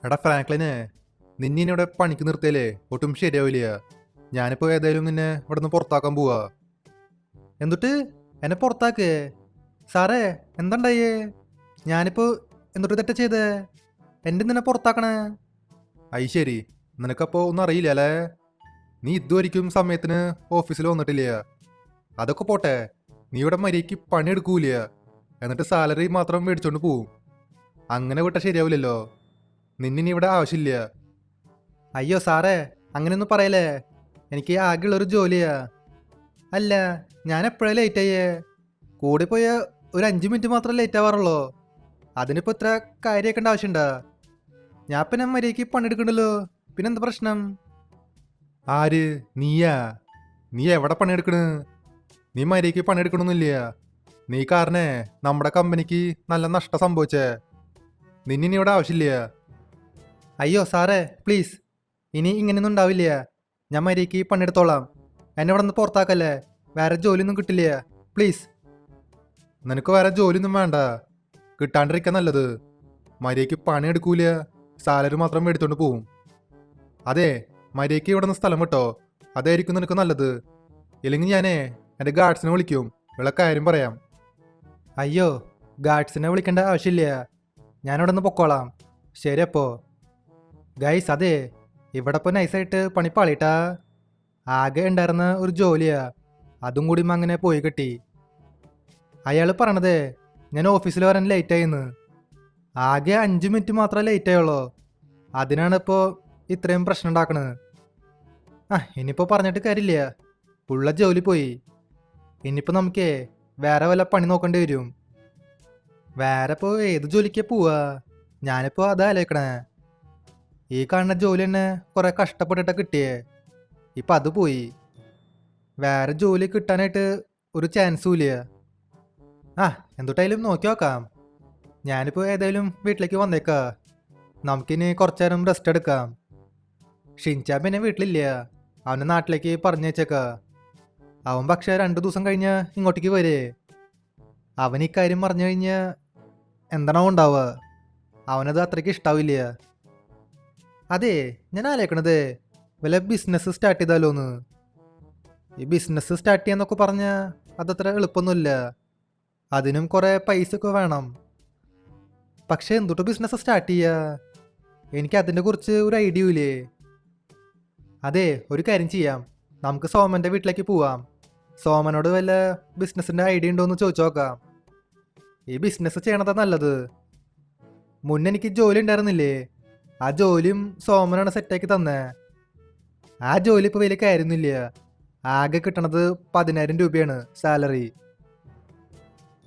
എടാ ഫ്രാങ്ക്ലിനെ, നിന്നിവിടെ പണിക്ക് നിർത്തിയാലേ ഒട്ടും ശരിയാവില്ല. ഞാനിപ്പോ ഏതായാലും നിന്നെ ഇവിടെ നിന്ന് പുറത്താക്കാൻ പോവാ. എന്നിട്ട് എന്നെ പുറത്താക്കേ? സാറേ, എന്താണ്ടായേ? ഞാനിപ്പോ എന്നിട്ട് തെറ്റ ചെയ്തേ? എന്റെ നിന്നെ പുറത്താക്കണേ? അയ് ശരി, നിനക്കപ്പോ ഒന്നും അറിയില്ല അല്ലേ? നീ ഇതുവരെയ്ക്കും സമയത്തിന് ഓഫീസിൽ വന്നിട്ടില്ല. അതൊക്കെ പോട്ടെ, നീ ഇവിടെ മര്യാദയ്ക്ക് പണിയെടുക്കൂല, എന്നിട്ട് സാലറി മാത്രം മേടിച്ചോണ്ട് പോവും. അങ്ങനെ വിട്ടാ ശരിയാവില്ലല്ലോ. നിന്നിനി ഇവിടെ ആവശ്യമില്ല. അയ്യോ സാറേ, അങ്ങനെയൊന്നും പറയലേ. എനിക്ക് ആകെയുള്ളൊരു ജോലിയാ. അല്ല, ഞാൻ എപ്പോഴാണ് ലേറ്റ് ആയേ? കൂടെ പോയ ഒരു 5 മിനിറ്റ് മാത്രം ലേറ്റ് ആവാറുള്ളൂ. അതിനിപ്പോ ഇത്ര കാര്യമാക്കേണ്ട ആവശ്യമുണ്ടാ? ഞാൻ പിന്നെ മര്യാദയ്ക്ക് പണിയെടുക്കണ്ടല്ലോ, പിന്നെന്താ പ്രശ്നം? ആര്? നീയാ? നീ എവിടെ പണിയെടുക്കണ്? നീ മര്യാദയ്ക്ക് പണിയെടുക്കണമെന്നില്ല. നീ കാരണേ നമ്മുടെ കമ്പനിക്ക് നല്ല നഷ്ടം സംഭവിച്ചേ. നിന്നിനി ഇവിടെ ആവശ്യമില്ല. അയ്യോ സാറേ, പ്ലീസ്, ഇനി ഇങ്ങനെയൊന്നും ഉണ്ടാവില്ല. ഞാൻ മര്യാദയ്ക്ക് പണിയെടുത്തോളാം. എന്നെ ഇവിടെ നിന്ന് പുറത്താക്കല്ലേ. വേറെ ജോലിയൊന്നും കിട്ടില്ല, പ്ലീസ്. നിനക്ക് വേറെ ജോലിയൊന്നും വേണ്ട, കിട്ടാണ്ടിരിക്കാൻ നല്ലത്. മര്യാദയ്ക്ക് പണിയെടുക്കൂല, സാലറി മാത്രം മേടിച്ചോണ്ട് പോവും. അതെ, മര്യാദയ്ക്ക് ഇവിടെ നിന്ന് സ്ഥലം വിട്ടോ, അതായിരിക്കും നിനക്ക് നല്ലത്. ഇല്ലെങ്കിൽ ഞാനേ എൻ്റെ ഗാർഡ്സിനെ വിളിക്കും, ഉള്ള കാര്യം പറയാം. അയ്യോ, ഗാർഡ്സിനെ വിളിക്കേണ്ട ആവശ്യമില്ല, ഞാനിവിടെ നിന്ന് പൊക്കോളാം. ശരി അപ്പോ ഗൈസ്. അതെ, ഇവിടെ ഇപ്പോൾ നൈസായിട്ട് പണി പാളിട്ടാ. ആകെ ഉണ്ടായിരുന്ന ഒരു ജോലിയാ, അതും കൂടി അങ്ങനെ പോയി കിട്ടി. അയാൾ പറയണതേ ഞാൻ ഓഫീസിൽ വരാൻ ലേറ്റായിന്ന്. ആകെ 5 മിനിറ്റ് മാത്രമേ ലേറ്റായുള്ളൂ, അതിനാണ് ഇപ്പോൾ ഇത്രയും പ്രശ്നം ഉണ്ടാക്കണത്. ഇനിയിപ്പോൾ പറഞ്ഞിട്ട് കാര്യമില്ല, ഉള്ള ജോലി പോയി. ഇനിയിപ്പോൾ നമുക്കേ വേറെ വല്ല പണി നോക്കേണ്ടി വരും. വേറെ ഇപ്പോൾ ഏത് ജോലിക്കാ പോവാ? ഞാനിപ്പോൾ അതാ ആലോചിക്കണേ. ഈ കാണുന്ന ജോലി തന്നെ കുറെ കഷ്ടപ്പെട്ടിട്ടാ കിട്ടിയേ, ഇപ്പം അത് പോയി. വേറെ ജോലി കിട്ടാനായിട്ട് ഒരു ചാൻസും ഇല്ല. എന്തുട്ടായാലും നോക്കി നോക്കാം. ഞാനിപ്പോൾ ഏതായാലും വീട്ടിലേക്ക് വന്നേക്കാ. നമുക്കിനി കുറച്ചു നേരം റെസ്റ്റ് എടുക്കാം. ഷിൻചാൻ പിന്നെ വീട്ടിലില്ല, അവനെ നാട്ടിലേക്ക് പറഞ്ഞേച്ചേക്കാ. അവൻ പക്ഷേ 2 ദിവസം കഴിഞ്ഞ് ഇങ്ങോട്ടേക്ക് വരേ. അവൻ ഈ കാര്യം പറഞ്ഞു കഴിഞ്ഞാൽ എന്താണോ ഉണ്ടാവുക, അവനത് അത്രയ്ക്ക് ഇഷ്ടാവില്ല. അതെ, ഞാൻ ആലോചിക്കണത് വല്ല ബിസിനസ് സ്റ്റാർട്ട് ചെയ്താലോന്ന്. ഈ ബിസിനസ് സ്റ്റാർട്ട് ചെയ്യാന്നൊക്കെ പറഞ്ഞാൽ അതത്ര എളുപ്പമൊന്നുമില്ല, അതിനും കുറെ പൈസ ഒക്കെ വേണം. പക്ഷെ എന്തുട്ട് ബിസിനസ് സ്റ്റാർട്ട് ചെയ്യാ? എനിക്ക് അതിനെ കുറിച്ച് ഒരു ഐഡിയ ഇല്ലേ. അതെ, ഒരു കാര്യം ചെയ്യാം, നമുക്ക് സോമന്റെ വീട്ടിലേക്ക് പോവാം. സോമനോട് വല്ല ബിസിനസിന്റെ ഐഡിയ ഉണ്ടോ എന്ന് ചോദിച്ചു നോക്കാം. ഈ ബിസിനസ് ചെയ്യണതാ നല്ലത്. മുന്നേ എനിക്ക് ജോലി ഉണ്ടായിരുന്നില്ലേ, ആ ജോലിയും സോമനാണ് സെറ്റാക്കി തന്നെ. ആ ജോലി ഇപ്പോൾ വലിയ കാര്യമൊന്നുമില്ല, ആകെ കിട്ടണത് 10,000 രൂപയാണ് സാലറി.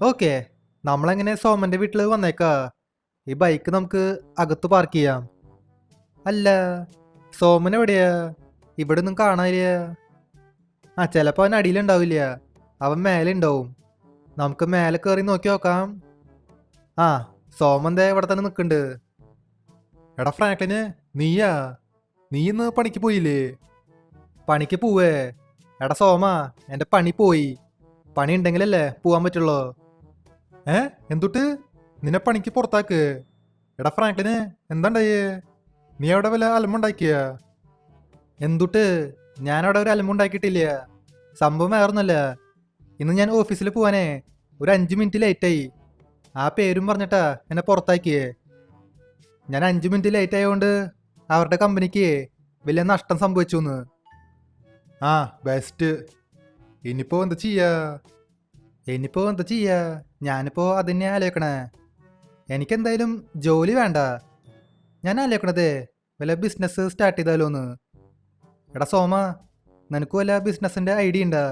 ഓക്കെ, നമ്മളെങ്ങനെ സോമന്റെ വീട്ടിൽ വന്നേക്കാ. ഈ ബൈക്ക് നമുക്ക് അകത്ത് പാർക്ക് ചെയ്യാം. അല്ല, സോമൻ എവിടെയാ? ഇവിടെ ഒന്നും കാണാനില്ല. ചിലപ്പോൾ അവൻ അടിയിലുണ്ടാവില്ല, അവൻ മേലെ ഉണ്ടാവും. നമുക്ക് മേലെ കയറി നോക്കി നോക്കാം. സോമൻ ദേ ഇവിടെ തന്നെ നിൽക്കുന്നുണ്ട്. എടാ ഫ്രാങ്ക്ലിന്, നീയാ? നീ ഇന്ന് പണിക്ക് പോയില്ലേ? പണിക്ക് പോവേ? എടാ സോമ, എൻ്റെ പണി പോയി. പണി ഉണ്ടെങ്കിലല്ലേ പോവാൻ പറ്റുള്ളൂ. എന്തുട്ട് നിന്നെ പണിക്ക് പുറത്താക്ക്? എടാ ഫ്രാങ്ക്ലിന്, എന്താണ്ടായേ? നീ അവിടെ വല്ല അലമ്പുണ്ടാക്കിയ? എന്തുട്ട്? ഞാനവിടെ ഒരു അലമ്പുണ്ടാക്കിയിട്ടില്ല. സംഭവം വേറൊന്നുമല്ല, ഇന്ന് ഞാൻ ഓഫീസിൽ പോവാനേ ഒരു 5 മിനിറ്റ് ലേറ്റായി. ആ പേരും പറഞ്ഞിട്ടാ എന്നെ പുറത്താക്കിയേ. ഞാൻ 5 മിനിറ്റ് ലേറ്റ് ആയതുകൊണ്ട് അവരുടെ കമ്പനിക്ക് വലിയ നഷ്ടം സംഭവിച്ചു എന്ന്. ബെസ്റ്റ്. ഇനിയിപ്പോൾ എന്താ ചെയ്യാ? ഞാനിപ്പോൾ അതിനെ ആലോചിക്കണേ. എനിക്കെന്തായാലും ജോലി വേണ്ട. ഞാൻ ആലോചിക്കണതേ വല്ല ബിസിനസ് സ്റ്റാർട്ട് ചെയ്താലോന്ന്. എടാ സോമ, നിനക്ക് വല്ല ബിസിനസിന്റെ ഐഡിയ ഉണ്ടാ?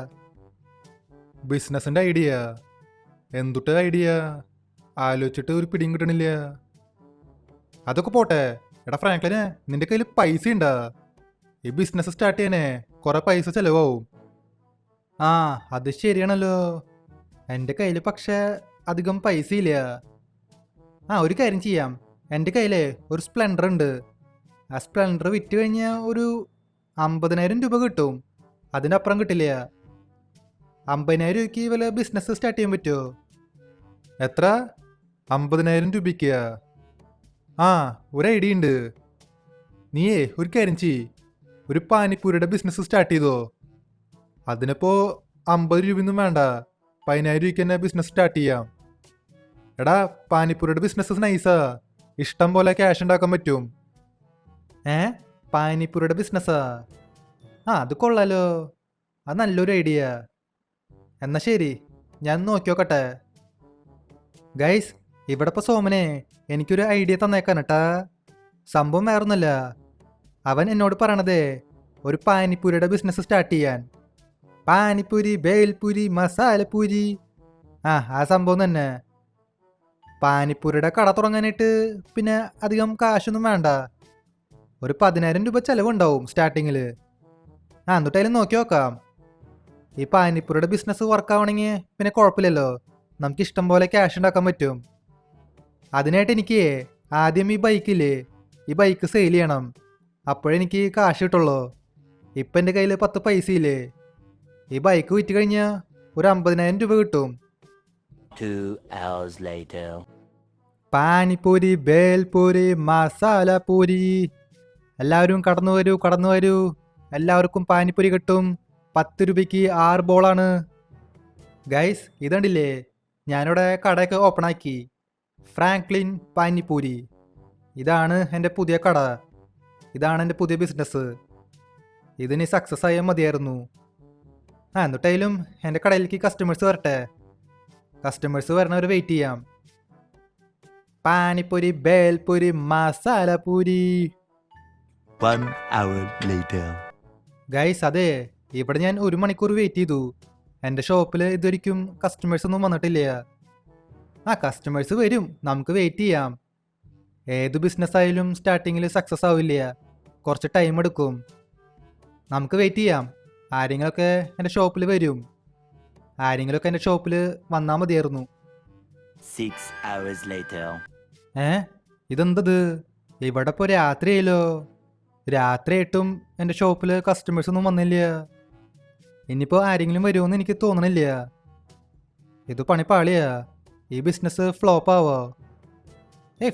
ബിസിനസിന്റെ ഐഡിയ? എന്തുട്ട് ഐഡിയ? ആലോചിച്ചിട്ട് ഒരു പിടിയും കിട്ടണില്ല. അതൊക്കെ പോട്ടെ. എടാ ഫ്രാങ്ക്ലിന്, നിന്റെ കയ്യിൽ പൈസ ഉണ്ടാ? ഈ ബിസിനസ് സ്റ്റാർട്ട് ചെയ്യാനേ കുറെ പൈസ ചെലവാവും. അത് ശരിയാണല്ലോ. എൻ്റെ കയ്യിൽ പക്ഷേ അധികം പൈസ ഇല്ല. ഒരു കാര്യം ചെയ്യാം, എൻ്റെ കയ്യിലേ ഒരു സ്പ്ലെൻഡർ ഉണ്ട്. ആ സ്പ്ലെൻഡർ വിറ്റ് കഴിഞ്ഞാൽ ഒരു 50,000 രൂപ കിട്ടും, അതിനപ്പുറം കിട്ടില്ല. 50,000 രൂപയ്ക്ക് വല്ല ബിസിനസ് സ്റ്റാർട്ട് ചെയ്യാൻ പറ്റുമോ? എത്ര? 50,000 രൂപയ്ക്കാ? ആ, ഒരു ഐഡിയ ഉണ്ട്. നീയേ ഒരു കാര്യം ചെയ്യ്, ഒരു പാനിപ്പൂരിയുടെ ബിസിനസ് സ്റ്റാർട്ട് ചെയ്തോ. അതിനിപ്പോ 50 രൂപയൊന്നും വേണ്ട, 10,000 രൂപയ്ക്ക് തന്നെ ബിസിനസ് സ്റ്റാർട്ട് ചെയ്യാം. എടാ, പാനിപ്പൂരിയുടെ ബിസിനസ് നൈസാ, ഇഷ്ടം പോലെ ക്യാഷ് ഉണ്ടാക്കാൻ പറ്റും. ഏ, പാനിപ്പൂരിയുടെ ബിസിനസ്സാ? ആ, അത് കൊള്ളാലോ, അത് നല്ലൊരു ഐഡിയ. എന്നാ ശരി, ഞാൻ നോക്കി നോക്കട്ടെ. ഗൈസ്, ഇവിടെ ഇപ്പോൾ സോമനെ എനിക്കൊരു ഐഡിയ തന്നേക്കാൻ കേട്ടാ. സംഭവം വേറൊന്നുമല്ല, അവൻ എന്നോട് പറയണതേ ഒരു പാനിപ്പൂരിയുടെ ബിസിനസ് സ്റ്റാർട്ട് ചെയ്യാൻ. പാനിപ്പൂരി, ബേൽപൂരി, മസാലപ്പൂരി, ആ സംഭവം തന്നെ. പാനിപ്പൂരിയുടെ കട തുടങ്ങാനായിട്ട് പിന്നെ അധികം കാശൊന്നും വേണ്ട, ഒരു 10,000 രൂപ ചിലവുണ്ടാവും സ്റ്റാർട്ടിങ്ങിൽ. എന്നിട്ടായാലും നോക്കി നോക്കാം. ഈ പാനിപ്പൂരിയുടെ ബിസിനസ് വർക്കാവണമെങ്കിൽ പിന്നെ കുഴപ്പമില്ലല്ലോ, നമുക്ക് ഇഷ്ടം പോലെ ക്യാഷ് ഉണ്ടാക്കാൻ പറ്റും. അതിനായിട്ട് എനിക്ക് ആദ്യം ഈ ബൈക്ക് സെയിൽ ചെയ്യണം, അപ്പോഴെനിക്ക് കാശ് കിട്ടുള്ളൂ. ഇപ്പം എൻ്റെ കയ്യിൽ 10 പൈസ ഇല്ലേ, ഈ ബൈക്ക് വിറ്റ് കഴിഞ്ഞാൽ ഒരു 50,000 രൂപ കിട്ടും. 2 hours later. പാനിപ്പൂരി, ബേൽപൂരി, മസാലപ്പൂരി, എല്ലാവരും കടന്നു വരൂ. എല്ലാവർക്കും പാനിപ്പൂരി കിട്ടും, 10 രൂപയ്ക്ക് 6 ബോളാണ്. ഗൈസ്, ഇതുണ്ടില്ലേ, ഞാനിവിടെ കടയൊക്കെ ഓപ്പൺ ആക്കി, ഫ്രാങ്ക്ലിൻ പാനിപ്പൂരി. ഇതാണ് എൻ്റെ പുതിയ കട, ഇതാണ് എൻ്റെ പുതിയ ബിസിനസ്. ഇതിന് സക്സസ് ആയാൽ മതിയായിരുന്നു. എന്നിട്ടായാലും എൻ്റെ കടയിലേക്ക് കസ്റ്റമേഴ്സ് വരട്ടെ, കസ്റ്റമേഴ്സ് വരണവർ വെയിറ്റ് ചെയ്യാം. Panipuri, bhelpuri, masala puri. 1 hour later. Guys, അതെ, ഇവിടെ ഞാൻ 1 മണിക്കൂർ വെയിറ്റ് ചെയ്തു. എൻ്റെ ഷോപ്പിൽ ഇതുവരെയ്ക്കും കസ്റ്റമേഴ്സ് ഒന്നും വന്നിട്ടില്ല. കസ്റ്റമേഴ്സ് വരും, നമുക്ക് വെയിറ്റ് ചെയ്യാം. ഏത് ബിസിനസ് ആയാലും സ്റ്റാർട്ടിങ്ങിൽ സക്സസ് ആവില്ല, കുറച്ച് ടൈം എടുക്കും. നമുക്ക് വെയിറ്റ് ചെയ്യാം, ആരെങ്കിലുമൊക്കെ എൻ്റെ ഷോപ്പിൽ വരും. ആരെങ്കിലുമൊക്കെ എൻ്റെ ഷോപ്പിൽ വന്നാൽ മതിയായിരുന്നു. 6 hours later. ഇതെന്തത്, ഇവിടെ ഇപ്പോൾ രാത്രിയായല്ലോ, രാത്രിയായിട്ടും എൻ്റെ ഷോപ്പിൽ കസ്റ്റമേഴ്സ് ഒന്നും വന്നില്ല. ഇനിയിപ്പോൾ ആരെങ്കിലും വരുമെന്ന് എനിക്ക് തോന്നണില്ല. ഇത് പണിപ്പാളിയാ, ഈ ബിസിനസ് ഫ്ലോപ്പ് ആവോ?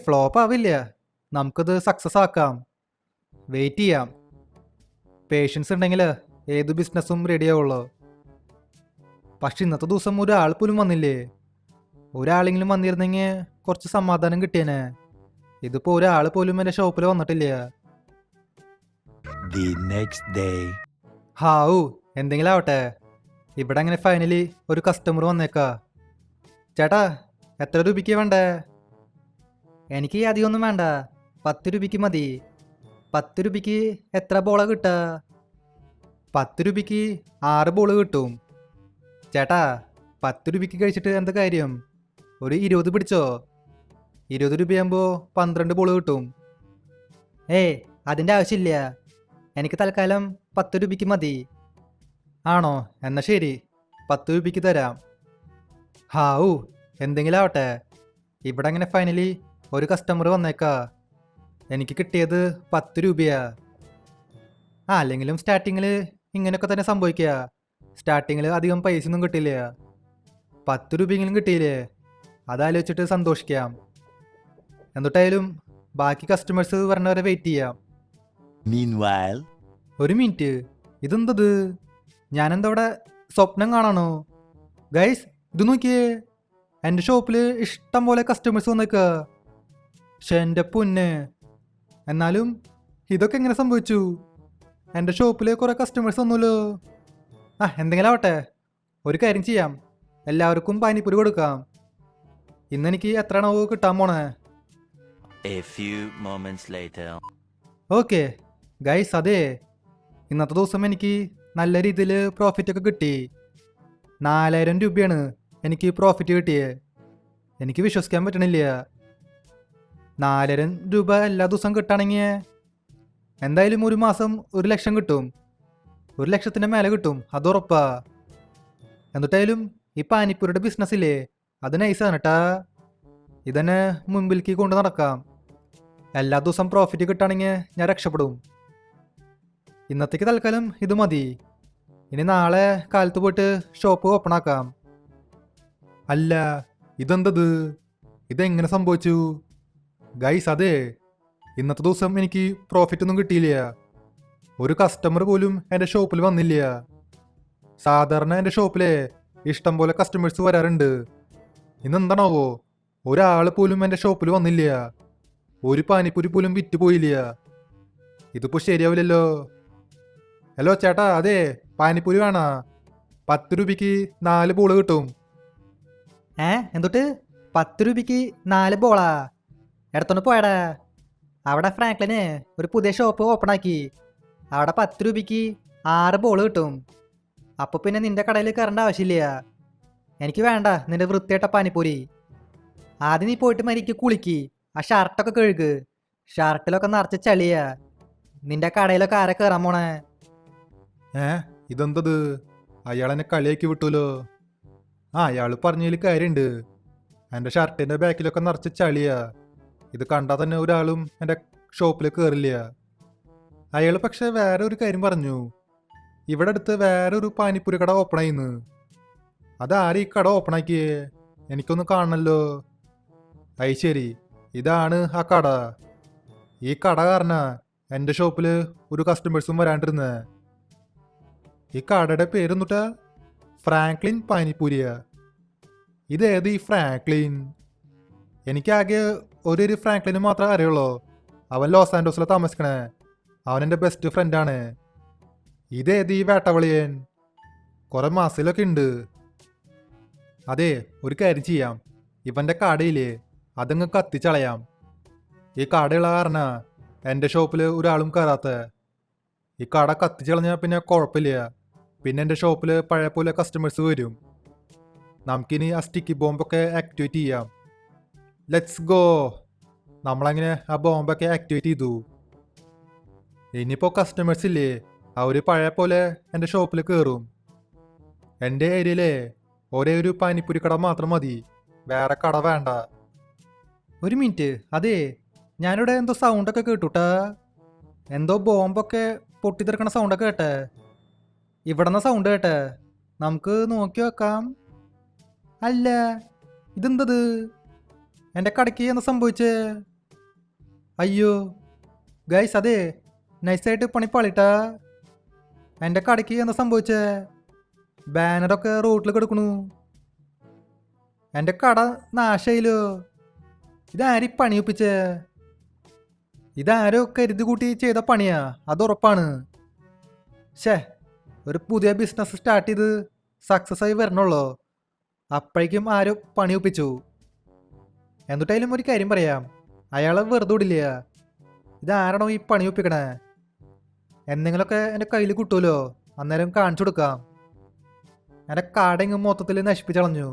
ഫ്ലോപ്പ് ആവില്ല, നമുക്കത് സക്സസ് ആക്കാം. വെയിറ്റ് ചെയ്യാം, പേഷ്യൻസ് ഉണ്ടെങ്കിൽ ഏത് ബിസിനസ്സും റെഡി ആവുള്ളൂ. പക്ഷെ ഇന്നത്തെ ദിവസം ഒരാൾ പോലും വന്നില്ലേ, ഒരാളെങ്കിലും വന്നിരുന്നെങ്കിൽ കുറച്ച് സമാധാനം കിട്ടിയേനെ. ഇതിപ്പോൾ ഒരാൾ പോലും എൻ്റെ ഷോപ്പിൽ വന്നിട്ടില്ല. The next day. ഹാവൂ, എന്തെങ്കിലും ആവട്ടെ, ഇവിടെ അങ്ങനെ ഫൈനലി ഒരു കസ്റ്റമർ വന്നേക്കാ. ചേട്ടാ, എത്ര രൂപയ്ക്ക് വേണ്ടേ? എനിക്ക് അധികമൊന്നും വേണ്ട, 10 രൂപയ്ക്ക് മതി. 10 രൂപയ്ക്ക് എത്ര ബോളാ കിട്ടുക? 10 രൂപയ്ക്ക് 6 ബോൾ കിട്ടും. ചേട്ടാ, 10 രൂപയ്ക്ക് കഴിച്ചിട്ട് എന്താ കാര്യം, ഒരു 20 പിടിച്ചോ. 20 രൂപയാകുമ്പോൾ 12 ബോൾ കിട്ടും. അതിൻ്റെ ആവശ്യമില്ല, എനിക്ക് തൽക്കാലം 10 രൂപയ്ക്ക് മതി. ആണോ, എന്നാൽ ശരി, 10 രൂപയ്ക്ക് തരാം. ഹാവൂ, എന്തെങ്കിലും ആവട്ടെ, ഇവിടെ അങ്ങനെ ഫൈനലി ഒരു കസ്റ്റമർ വന്നേക്കാ. എനിക്ക് കിട്ടിയത് 10 രൂപയാ. അല്ലെങ്കിലും സ്റ്റാർട്ടിങ്ങിൽ ഇങ്ങനെയൊക്കെ തന്നെ സംഭവിക്കുക, സ്റ്റാർട്ടിങ്ങിൽ അധികം പൈസ ഒന്നും കിട്ടില്ല. 10 രൂപയെങ്കിലും കിട്ടിയില്ലേ, അതാലോചിച്ചിട്ട് സന്തോഷിക്കാം. എന്നിട്ടായാലും ബാക്കി കസ്റ്റമേഴ്സ് വരണവരെ വെയിറ്റ് ചെയ്യാം. Meanwhile. ഒരു മിനിറ്റ്, ഇതെന്തത്, ഞാനെന്താ ഇവിടെ സ്വപ്നം കാണാണോ? ഗൈസ്, ഇത് നോക്കിയേ, എൻ്റെ ഷോപ്പിൽ ഇഷ്ടം പോലെ കസ്റ്റമേഴ്സ് വന്നേക്കുക. പക്ഷെ എൻ്റെ പൊന്നെ, എന്നാലും ഇതൊക്കെ എങ്ങനെ സംഭവിച്ചു? എൻ്റെ ഷോപ്പിൽ കുറേ കസ്റ്റമേഴ്സ് വന്നല്ലോ. എന്തെങ്കിലും ആവട്ടെ, ഒരു കാര്യം ചെയ്യാം, എല്ലാവർക്കും പാനിപ്പൂരി കൊടുക്കാം. ഇന്നെനിക്ക് എത്രയാണോ കിട്ടാൻ പോണേ. A few moments later. Okay guys, അതെ, ഇന്നത്തെ ദിവസം എനിക്ക് നല്ല രീതിയിൽ പ്രോഫിറ്റ് ഒക്കെ കിട്ടി. 4,000 രൂപയാണ് എനിക്ക് പ്രോഫിറ്റ് കിട്ടിയത്. എനിക്ക് വിശ്വസിക്കാൻ പറ്റണില്ല. 4,000 രൂപ എല്ലാ ദിവസവും കിട്ടുകയാണെങ്കിൽ എന്തായാലും ഒരു മാസം 1 ലക്ഷം കിട്ടും. 1 ലക്ഷത്തിൻ്റെ മേലെ കിട്ടും, അത് ഉറപ്പാ. എന്നിട്ടായാലും ഈ പാനിപ്പൂരിയുടെ ബിസിനസ്സില്ലേ, അത് നൈസാണ് കേട്ടാ. ഇതന്നെ മുമ്പിലേക്ക് കൊണ്ട് നടക്കാം. എല്ലാ ദിവസം പ്രോഫിറ്റ് കിട്ടുകയാണെങ്കിൽ ഞാൻ രക്ഷപ്പെടും. ഇന്നത്തേക്ക് തൽക്കാലം ഇത് മതി. ഇനി നാളെ കാലത്ത് പോയിട്ട് ഷോപ്പ് ഓപ്പൺ ആക്കാം. അല്ല, ഇതെന്തത്, ഇതെങ്ങനെ സംഭവിച്ചു? ഗൈസ് അതെ, ഇന്നത്തെ ദിവസം എനിക്ക് പ്രോഫിറ്റ് ഒന്നും കിട്ടിയില്ല. ഒരു കസ്റ്റമർ പോലും എൻ്റെ ഷോപ്പിൽ വന്നില്ല. സാധാരണ എൻ്റെ ഷോപ്പിലെ ഇഷ്ടം പോലെ കസ്റ്റമേഴ്സ് വരാറുണ്ട്. ഇന്നെന്താണാവോ ഒരാൾ പോലും എൻ്റെ ഷോപ്പിൽ വന്നില്ല. ഒരു പാനിപ്പൂരി പോലും വിറ്റ് പോയില്ല. ഇതിപ്പോ ശരിയാവില്ലല്ലോ. ഹലോ ചേട്ടാ, അതെ പാനിപ്പൂരി വേണോ? 10 രൂപയ്ക്ക് 4 ബോള് കിട്ടും. എന്തൊട്ട് 10 രൂപയ്ക്ക് 4 ബോളാ? എടുത്തോണ്ട് പോയടാ. അവിടെ ഫ്രാങ്ക്ലിന് ഒരു പുതിയ ഷോപ്പ് ഓപ്പൺ ആക്കി. അവിടെ 10 രൂപയ്ക്ക് 6 ബോള് കിട്ടും. അപ്പോൾ പിന്നെ നിന്റെ കടയിൽ കയറേണ്ട ആവശ്യമില്ല. എനിക്ക് വേണ്ട നിന്റെ വൃത്തിയായിട്ട പാനിപ്പൂരി. ആദ്യം നീ പോയിട്ട് മരിക്ക് കുളിക്ക്. ആ ഷർട്ടൊക്കെ കഴുകു. ഷർട്ടിലൊക്കെ നിറച്ച് ചളിയാ. നിന്റെ കടയിലൊക്കെ ആരെ കയറാൻ പോണേ? ഇതെന്തത്? അയാളെന്നെ കളിയാക്കി വിട്ടൂലോ. അയാൾ പറഞ്ഞതിൽ കാര്യമുണ്ട്. എൻ്റെ ഷർട്ടിൻ്റെ ബാക്കിലൊക്കെ നിറച്ച് ചളിയാ. ഇത് കണ്ടാൽ തന്നെ ഒരാളും എൻ്റെ ഷോപ്പിൽ കയറില്ല. അയാൾ പക്ഷെ വേറെ ഒരു കാര്യം പറഞ്ഞു. ഇവിടെ അടുത്ത് വേറെ ഒരു പാനിപ്പൂരി കട ഓപ്പൺ ആയിന്ന്. അതാരും ഈ കട ഓപ്പൺ ആക്കിയേ? എനിക്കൊന്ന് കാണണല്ലോ. അത് ശരി, ഇതാണ് ആ കട. ഈ കട കാരണാ എൻ്റെ ഷോപ്പിൽ ഒരു കസ്റ്റമേഴ്സും വരാണ്ടിരുന്നേ. ഈ കടയുടെ പേരെന്നിട്ടാ ഫ്രാങ്ക്ലിൻ പാനിപ്പൂരിയാ. ഇതേത് ഈ ഫ്രാങ്ക്ലിൻ? എനിക്കാകെ ഒരു ഫ്രാങ്ക്ലിന് മാത്രമേ അറിയുള്ളൂ. അവൻ ലോസ് ആൻഡോസിലാണ് താമസിക്കണേ. അവൻ എൻ്റെ ബെസ്റ്റ് ഫ്രണ്ടാണ്. ഇതേത് ഈ വേട്ടവളിയൻ? കുറെ മാസത്തിലൊക്കെ ഉണ്ട്. അതെ, ഒരു കാര്യം ചെയ്യാം. ഇവൻ്റെ കടയില്ലേ അതങ്ങ് കത്തിച്ചളയാം. ഈ കടയുള്ള കാരണ എൻ്റെ ഷോപ്പിൽ ഒരാളും കയറാത്ത. ഈ കട കത്തിച്ചളഞ്ഞാൽ പിന്നെ കുഴപ്പമില്ല. പിന്നെ എൻ്റെ ഷോപ്പിൽ പഴയ പോലെ കസ്റ്റമേഴ്സ് വരും. നമുക്കിനി ആ സ്റ്റിക്കി ബോംബൊക്കെ ആക്ടിവേറ്റ് ചെയ്യാം. Let's go. നമ്മളങ്ങനെ ആ ബോംബൊക്കെ ആക്ടിവേറ്റ് ചെയ്തു. ഇനിയിപ്പോൾ കസ്റ്റമേഴ്സ് ഇല്ലേ, അവർ പഴയ പോലെ എൻ്റെ ഷോപ്പിൽ കയറും. എൻ്റെ ഏരിയയിലെ ഒരേ ഒരു പാനിപ്പൂരി കട മാത്രം മതി. വേറെ കട വേണ്ട. ഒരു മിനിറ്റ്. അതെ, ഞാനിവിടെ എന്തോ സൗണ്ടൊക്കെ കേട്ടുട്ടാ. എന്തോ ബോംബൊക്കെ പൊട്ടിത്തെറിക്കണ സൗണ്ടൊക്കെ കേട്ടെ. ഇവിടെന്ന സൗണ്ട് കേട്ടെ. നമുക്ക് നോക്കി വെക്കാം. അല്ല, ഇതെന്തത്? എൻ്റെ കടയ്ക്ക് എന്താ സംഭവിച്ചേ? അയ്യോ ഗൈസ്, അതെ നൈസായിട്ട് പണിപ്പാളിട്ടാ. എൻ്റെ കടയ്ക്ക് എന്താ സംഭവിച്ചേ? ബാനറൊക്കെ റോട്ടിൽ കിടക്കണു. എൻ്റെ കട നാശയില്ലോ. ഇതാരി പണിയൊപ്പിച്ചേ? ഇതാരോ കരുതി കൂട്ടി ചെയ്ത പണിയാ, അത് ഉറപ്പാണ്. ഒരു പുതിയ ബിസിനസ് സ്റ്റാർട്ട് ചെയ്ത് സക്സസ് ആയി വരണുള്ളൂ, അപ്പോഴേക്കും ആരോ പണിയൊപ്പിച്ചു. എന്നിട്ടായാലും ഒരു കാര്യം പറയാം, അയാളെ വെറുതെ വിടില്ല. ഇതാരാണോ ഈ പണിയൊപ്പിക്കണേ? എന്തെങ്കിലുമൊക്കെ എൻ്റെ കയ്യിൽ കിട്ടുമല്ലോ, അന്നേരം കാണിച്ചു കൊടുക്കാം. എൻ്റെ കട ഇങ്ങ് മൊത്തത്തിൽ നശിപ്പിച്ചളഞ്ഞു.